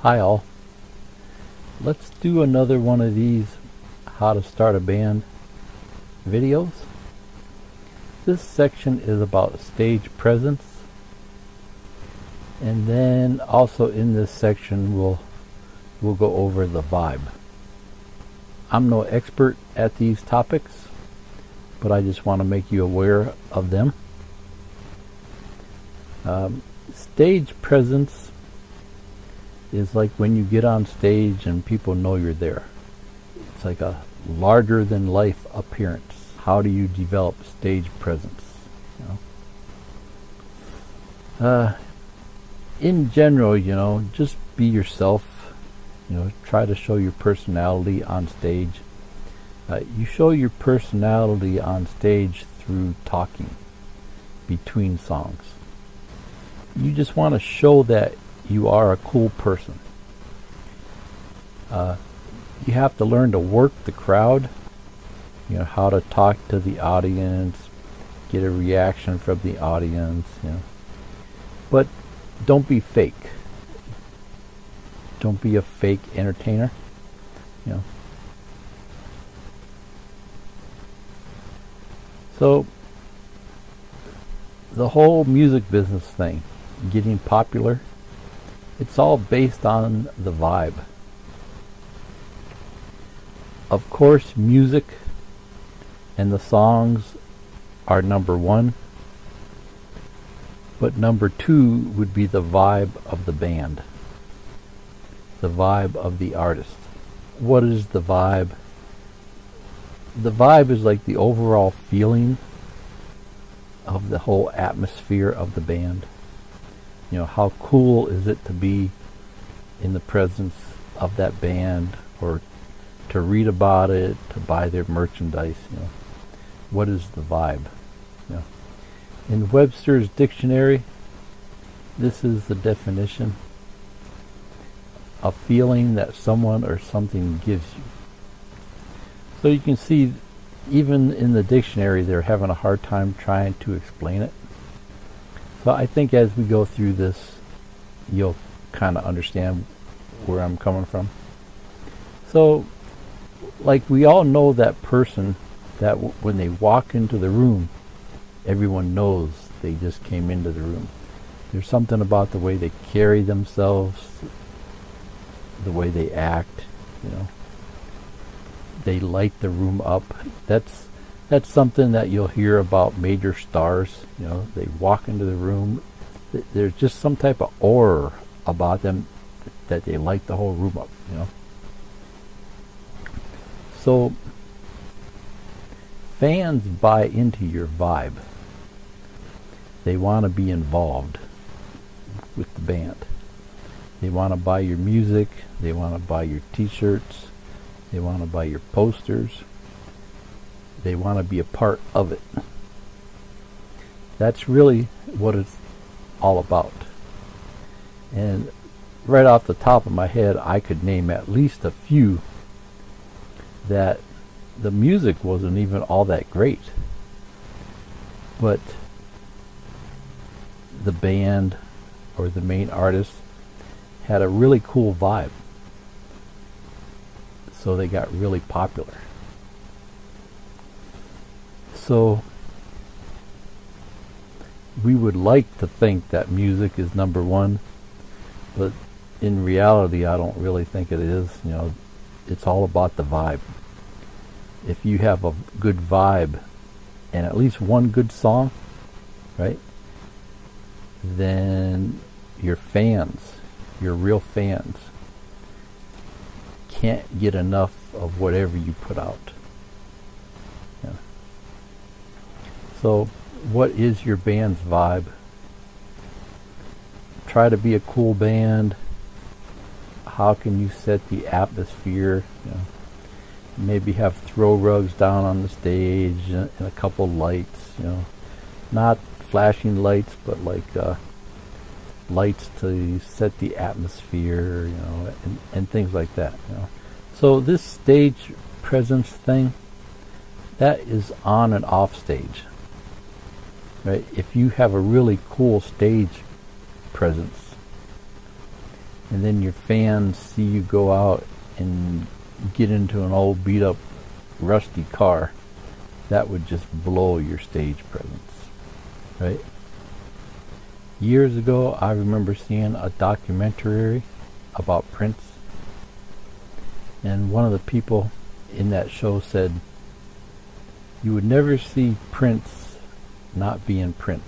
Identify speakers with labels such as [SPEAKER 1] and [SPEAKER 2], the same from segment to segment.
[SPEAKER 1] Hi all. Let's do another one of these how to start a band videos. This section is about stage presence, and then also in this section we'll go over the vibe. I'm no expert at these topics, but I just want to make you aware of them. Stage presence is like when you get on stage and people know you're there. It's like a larger than life appearance. How do you develop stage presence? In general, just be yourself. Try to show your personality on stage. You show your personality on stage through talking between songs. You just want to show that you are a cool person. You have to learn to work the crowd, how to talk to the audience, get a reaction from the audience, But don't be fake. Don't be a fake entertainer, So, the whole music business thing, getting popular, it's all based on the vibe. Of course, music and the songs are number one, but number two would be the vibe of the band, the vibe of the artist. What is the vibe? The vibe is like the overall feeling of the whole atmosphere of the band. How cool is it to be in the presence of that band, or to read about it, to buy their merchandise, What is the vibe? In Webster's dictionary, this is the definition: a feeling that someone or something gives you. So you can see, even in the dictionary, they're having a hard time trying to explain it. So I think as we go through this, you'll kind of understand where I'm coming from. So, like, we all know that person that when they walk into the room, everyone knows they just came into the room. There's something about the way they carry themselves, the way they act, They light the room up. That's something that you'll hear about major stars. They walk into the room. There's just some type of aura about them that they light the whole room up. So fans buy into your vibe. They want to be involved with the band. They want to buy your music. They want to buy your t-shirts. They want to buy your posters. They want to be a part of it. That's really what it's all about. And right off the top of my head, I could name at least a few that the music wasn't even all that great, but the band or the main artist had a really cool vibe, so they got really popular. So we would like to think that music is number one, but in reality I don't really think it is. It's all about the vibe. If you have a good vibe and at least one good song, right, then your fans, your real fans, can't get enough of whatever you put out. So what is your band's vibe? Try to be a cool band. How can you set the atmosphere? Maybe have throw rugs down on the stage and a couple lights, not flashing lights, but like lights to set the atmosphere, and things like that. So this stage presence thing, that is on and off stage. Right? If you have a really cool stage presence, and then your fans see you go out and get into an old beat up rusty car, that would just blow your stage presence, right? Years ago, I remember seeing a documentary about Prince, and one of the people in that show said, you would never see Prince not being Prince.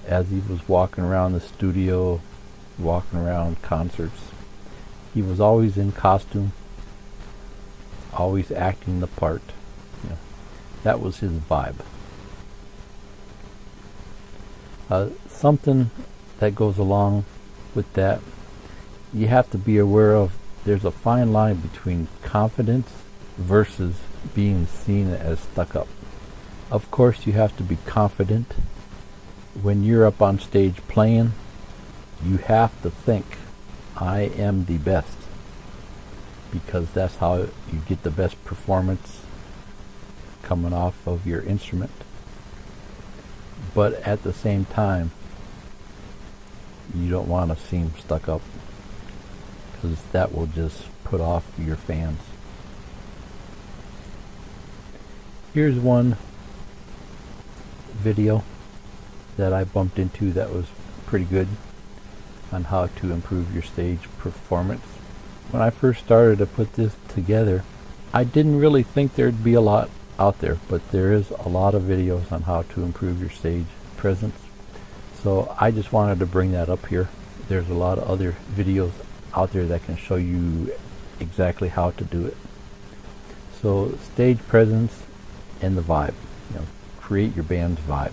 [SPEAKER 1] As he was walking around the studio, walking around concerts, he was always in costume, always acting the part. You know, that was his vibe. Something that goes along with that, you have to be aware of, there's a fine line between confidence versus being seen as stuck up. Of course, you have to be confident. When you're up on stage playing, you have to think, I am the best, because that's how you get the best performance coming off of your instrument. But at the same time, you don't want to seem stuck up, because that will just put off your fans. Here's one video that I bumped into that was pretty good on how to improve your stage performance. When I first started to put this together, I didn't really think there'd be a lot out there, but there is a lot of videos on how to improve your stage presence. So I just wanted to bring that up here. There's a lot of other videos out there that can show you exactly how to do it. So stage presence and the vibe. Create your band's vibe.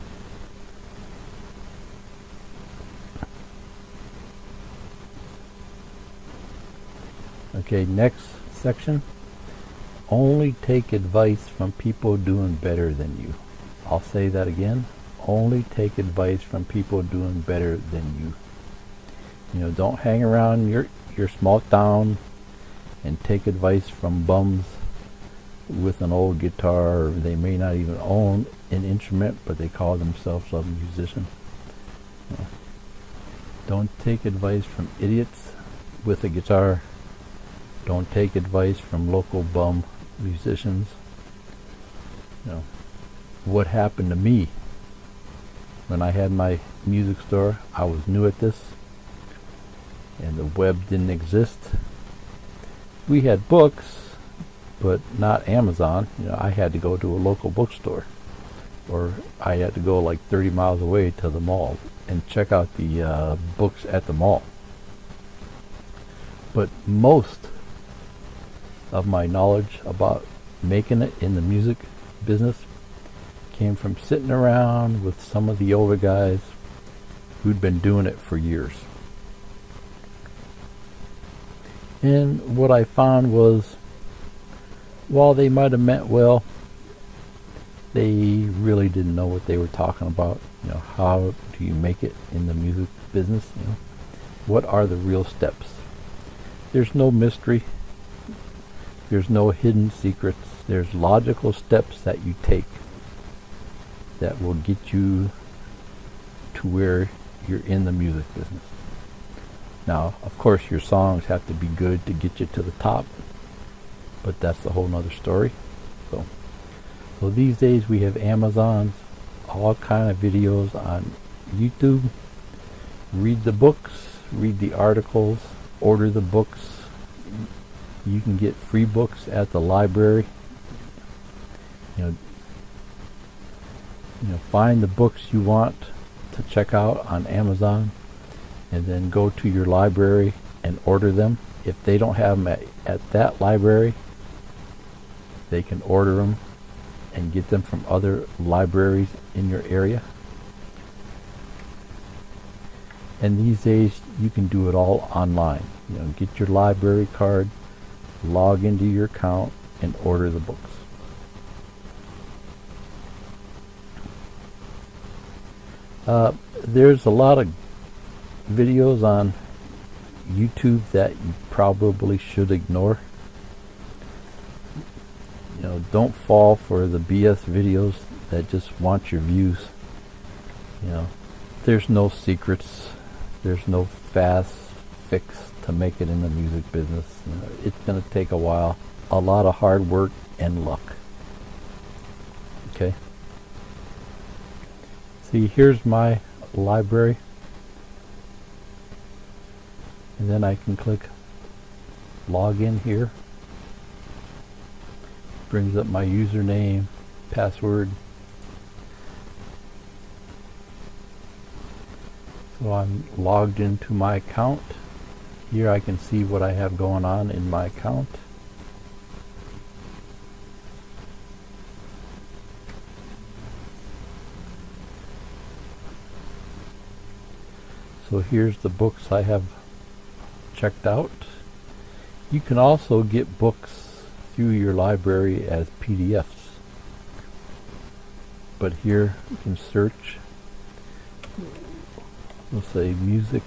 [SPEAKER 1] Okay, next section. Only take advice from people doing better than you. I'll say that again. Only take advice from people doing better than you. Don't hang around your small town and take advice from bums with an old guitar, or they may not even own an instrument, but they call themselves a musician. Don't take advice from idiots with a guitar. Don't take advice from local bum musicians. What happened to me when I had my music store? I was new at this, and the web didn't exist. We had books, but not Amazon. I had to go to a local bookstore, or I had to go like 30 miles away to the mall and check out the books at the mall. But most of my knowledge about making it in the music business came from sitting around with some of the older guys who'd been doing it for years. And what I found was, while they might have meant well, they really didn't know what they were talking about. How do you make it in the music business? What are the real steps? There's no mystery. There's no hidden secrets. There's logical steps that you take that will get you to where you're in the music business. Now, of course, your songs have to be good to get you to the top, but that's a whole nother story. So these days we have Amazon's, all kind of videos on YouTube. Read the books, read the articles, order the books. You can get free books at the library. Find the books you want to check out on Amazon, and then go to your library and order them. If they don't have them at that library, they can order them and get them from other libraries in your area. And these days you can do it all online. Get your library card, log into your account, and order the books. There's a lot of videos on YouTube that you probably should ignore. Don't fall for the BS videos that just want your views. There's no secrets. There's no fast fix to make it in the music business. It's going to take a while, a lot of hard work and luck. Okay. See, here's my library. And then I can click log in here. Brings up my username, password. So I'm logged into my account. Here I can see what I have going on in my account. So here's the books I have checked out. You can also get books through your library as PDFs. But here you can search. We'll say music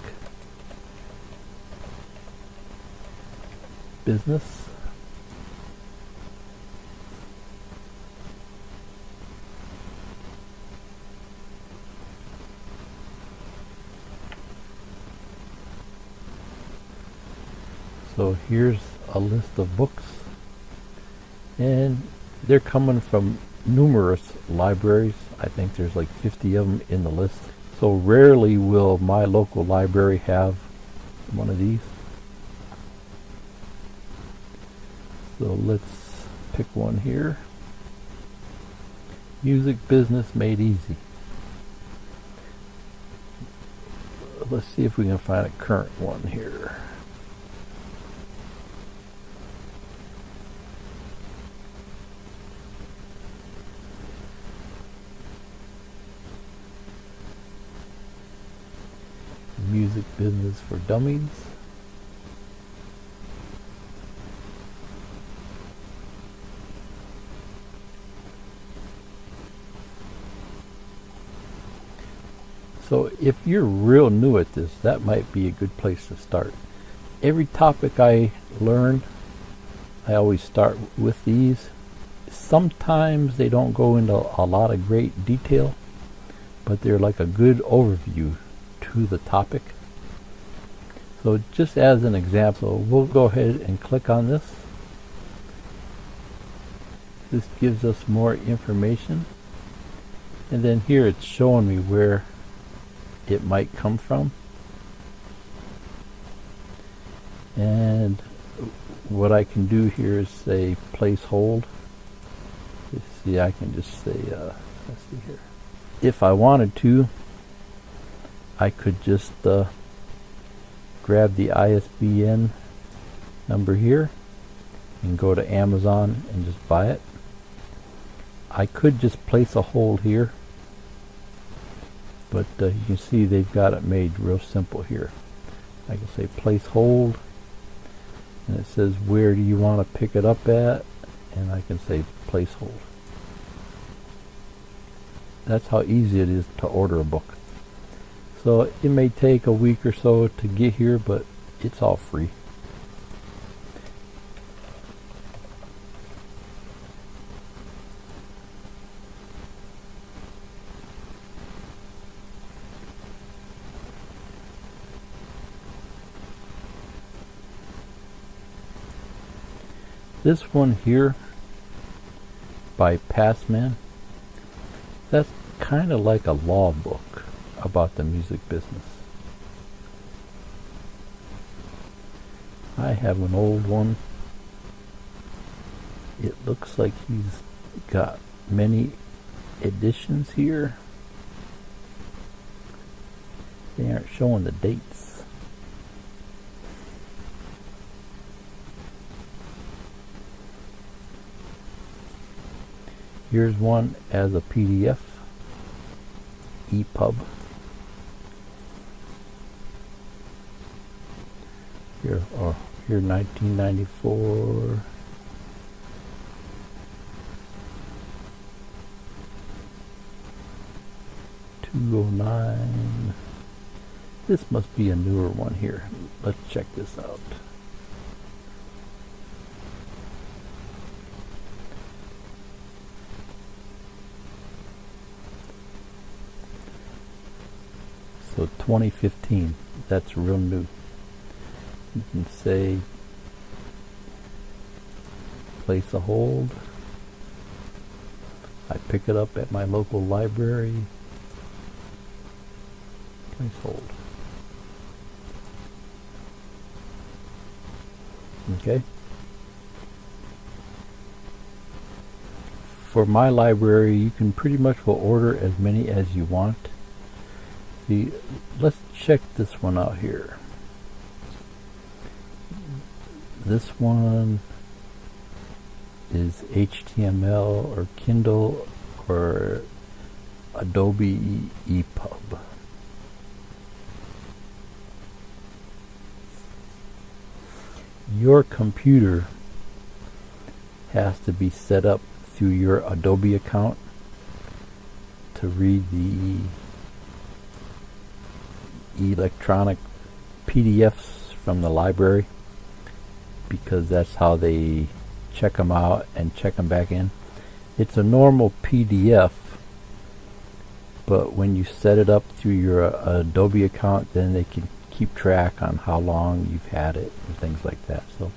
[SPEAKER 1] business. So here's a list of books, and they're coming from numerous libraries. I think there's like 50 of them in the list. So rarely will my local library have one of these. So let's pick one here. Music Business Made Easy. Let's see if we can find a current one here. Music Business for Dummies. So if you're real new at this, that might be a good place to start. Every topic I learn, I always start with these. Sometimes they don't go into a lot of great detail, but they're like a good overview to the topic. So just as an example, we'll go ahead and click on this. This gives us more information, and then here it's showing me where it might come from. And what I can do here is say place hold. You see, I can just say let's see here. If I wanted to, I could just grab the ISBN number here and go to Amazon and just buy it. I could just place a hold here, but you can see they've got it made real simple here. I can say place hold, and it says where do you want to pick it up at, and I can say place hold. That's how easy it is to order a book. So it may take a week or so to get here, but it's all free. This one here by Passman, that's kind of like a law book about the music business. I have an old one. It looks like he's got many editions here. They aren't showing the dates. Here's one as a PDF, EPUB. Here, 1994. $209. This must be a newer one here. Let's check this out. So 2015. That's real new. You can say place a hold. I pick it up at my local library. Place hold. Okay. For my library, you can pretty much will order as many as you want. See, let's check this one out here. This one is HTML or Kindle or Adobe EPUB. Your computer has to be set up through your Adobe account to read the electronic PDFs from the library, because that's how they check them out and check them back in. It's a normal PDF, but when you set it up through your Adobe account, then they can keep track on how long you've had it and things like that. So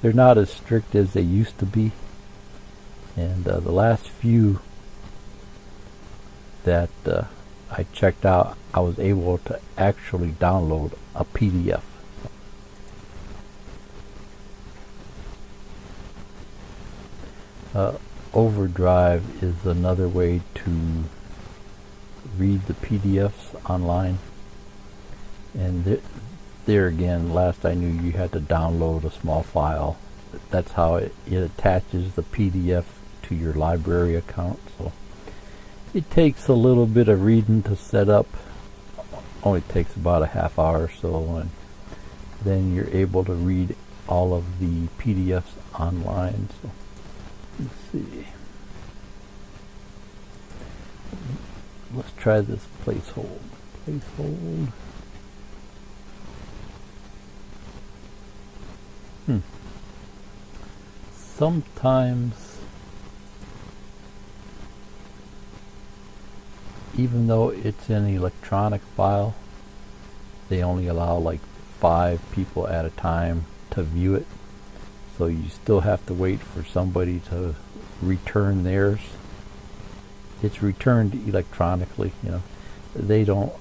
[SPEAKER 1] they're not as strict as they used to be. And the last few that I checked out, I was able to actually download a PDF. Overdrive is another way to read the PDFs online. And there again, last I knew, you had to download a small file. That's how it attaches the PDF to your library account. So it takes a little bit of reading to set up. Only takes about a half hour or so, and then you're able to read all of the PDFs online. So let's see. Let's try this placehold. Placehold. Sometimes, even though it's an electronic file, they only allow like 5 people at a time to view it. So you still have to wait for somebody to return theirs. It's returned electronically, you know. They don't,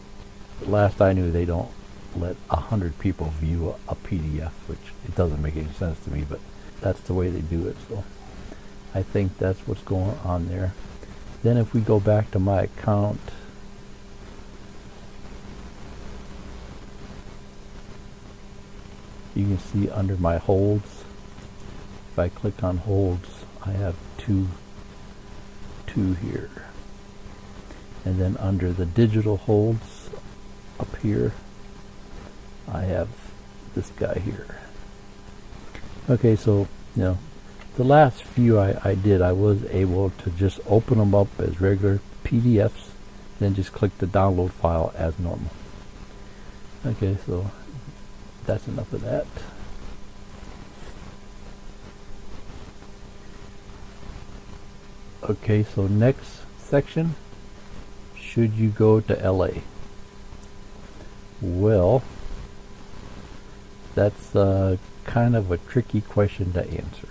[SPEAKER 1] last I knew, they don't let 100 people view a PDF, which it doesn't make any sense to me, but that's the way they do it. So I think that's what's going on there. Then if we go back to my account, you can see under my holds, if I click on holds, I have two here. And then under the digital holds up here, I have this guy here. Okay, so, you know, the last few I did, I was able to just open them up as regular PDFs, then just click the download file as normal. Okay, so that's enough of that. Okay, so next section, should you go to LA? Well, that's kind of a tricky question to answer.